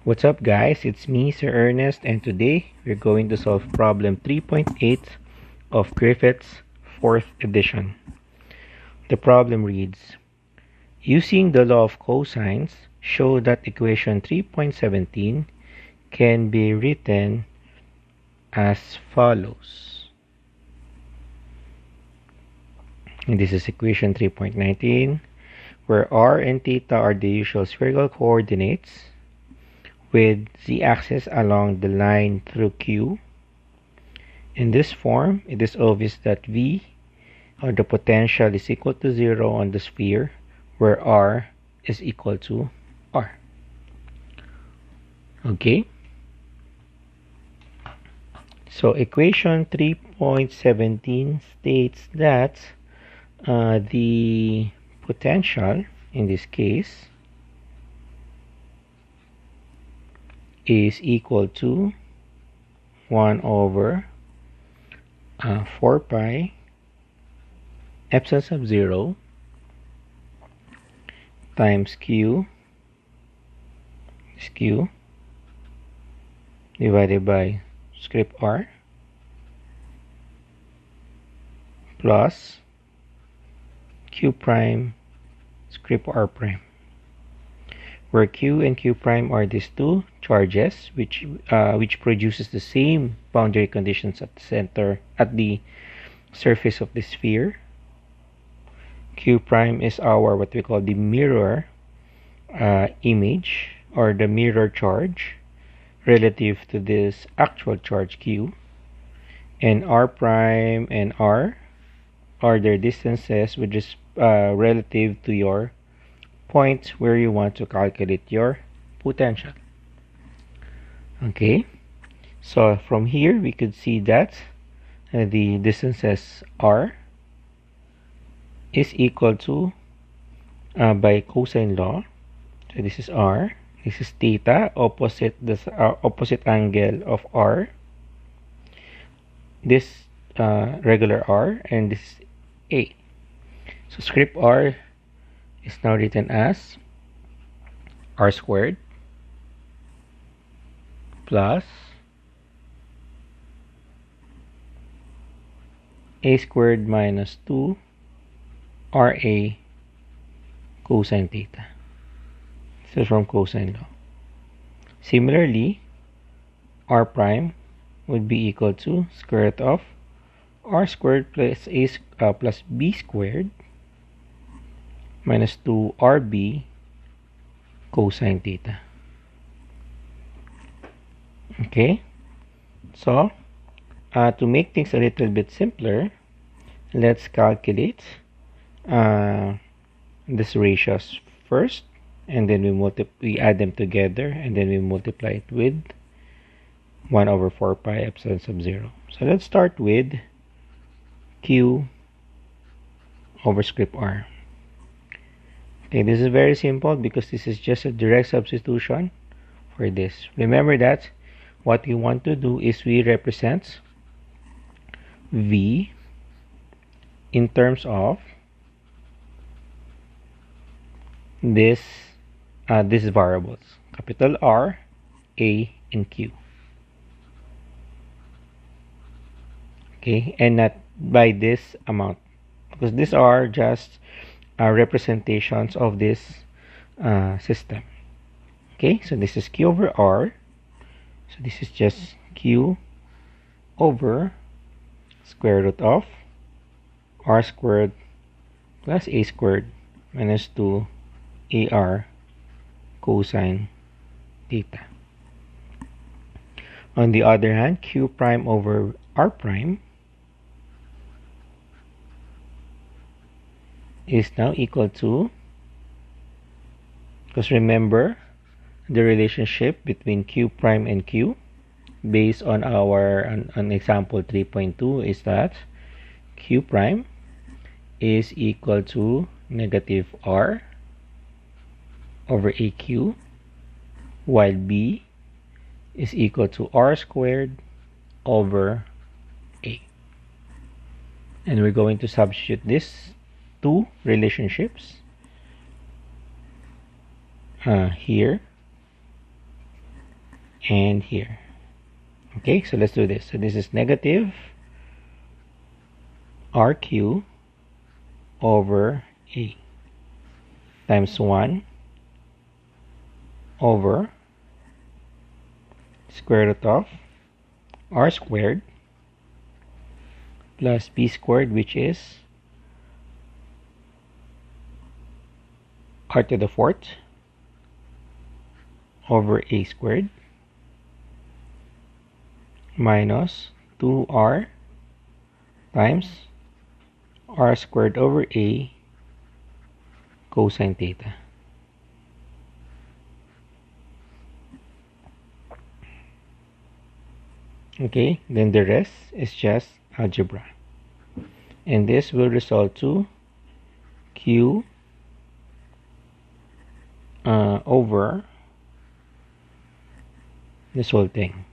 What's up guys, it's me Sir Ernest, and today we're going to solve problem 3.8 of Griffiths 4th edition. The problem reads, using the law of cosines, show that equation 3.17 can be written as follows. And this is equation 3.19, where r and theta are the usual spherical coordinates with z-axis along the line through Q. In this form, it is obvious that V, or the potential, is equal to 0 on the sphere, where R is equal to R. Okay? So equation 3.17 states that the potential, in this case, is equal to 1 over 4 pi epsilon sub 0 times Q is Q divided by script R plus Q prime script R prime, where Q and Q prime are these two charges which produces the same boundary conditions at the center, at the surface of the sphere. Q prime is our what we call the mirror image, or the mirror charge relative to this actual charge Q, and R prime and R are their distances which is relative to your point where you want to calculate your potential. Okay, so from here we could see that the distances R is equal to by cosine law, so this is R, this is theta, opposite angle of R, this regular R, and this is A. So script R is now written as R squared plus A squared minus 2 RA cosine theta. This is from cosine law. Similarly, R prime would be equal to square root of R squared plus plus B squared minus 2 RB cosine theta. Okay, so to make things a little bit simpler, let's calculate these ratios first, and then we add them together, and then we multiply it with 1 over 4 pi epsilon sub 0. So let's start with Q over script R. Okay, this is very simple because this is just a direct substitution for this. Remember that what we want to do is we represent V in terms of these variables, capital R, A, and Q. Okay, and not by this amount, because these are just representations of this system. Okay, so this is Q over R, so this is just Q over square root of R squared plus A squared minus 2 AR cosine theta. On the other hand, Q prime over R prime is now equal to, because remember the relationship between Q prime and Q based on our on example 3.2 is that Q prime is equal to negative R over AQ, while B is equal to R squared over A. And we're going to substitute these two relationships here and here. Okay, so let's do this. So this is negative RQ over A times 1 over square root of R squared plus B squared, which is R to the 4th over A squared minus 2R times R squared over A cosine theta. Okay, then the rest is just algebra. And this will result to Q over this whole thing.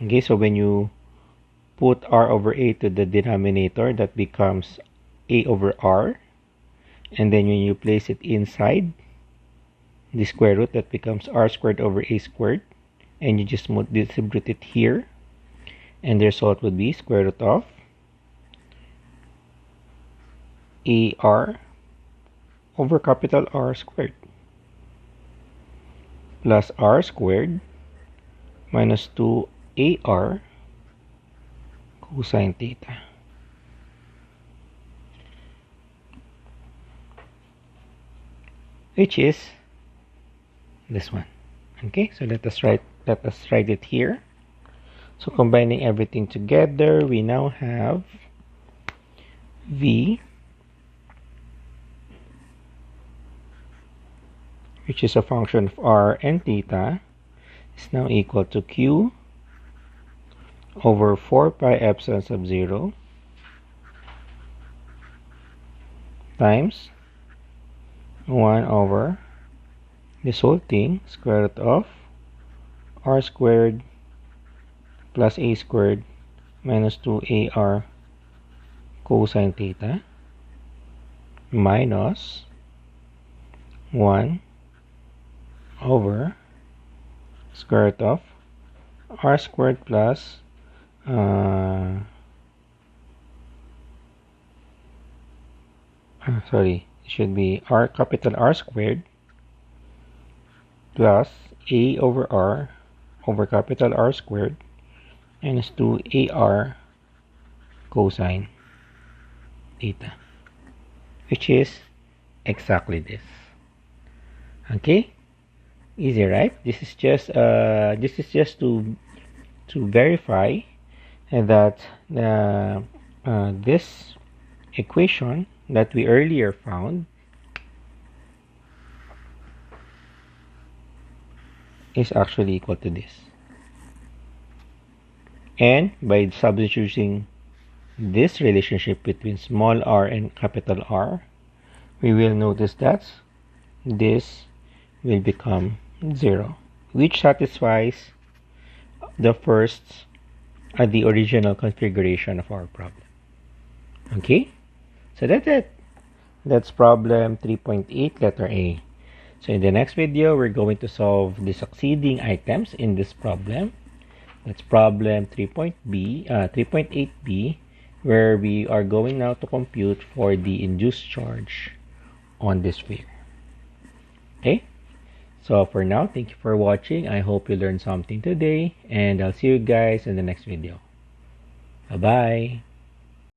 Okay, so when you put R over A to the denominator, that becomes A over R. And then when you place it inside the square root, that becomes R squared over A squared. And you just distribute it here. And the result would be square root of AR over capital R squared plus R squared minus 2AR cosine theta. Which is this one. Okay, so let us write it here. So combining everything together, we now have V, which is a function of R and theta, is now equal to Q over 4 pi epsilon sub 0 times 1 over this whole thing, square root of R squared plus A squared minus 2AR cosine theta minus 1 over square root of R squared plus it should be R capital R squared plus A over R over capital R squared minus 2AR cosine theta, which is exactly this. Okay, easy, right? This is just to verify that this equation that we earlier found is actually equal to this. And by substituting this relationship between small r and capital R, we will notice that this will become 0, which satisfies the the original configuration of our problem. Okay, so that's it. That's problem 3.8, letter A. So in the next video, we're going to solve the succeeding items in this problem. That's problem 3.8b, where we are going now to compute for the induced charge on this sphere. Okay, so for now, thank you for watching. I hope you learned something today, and I'll see you guys in the next video. Bye-bye.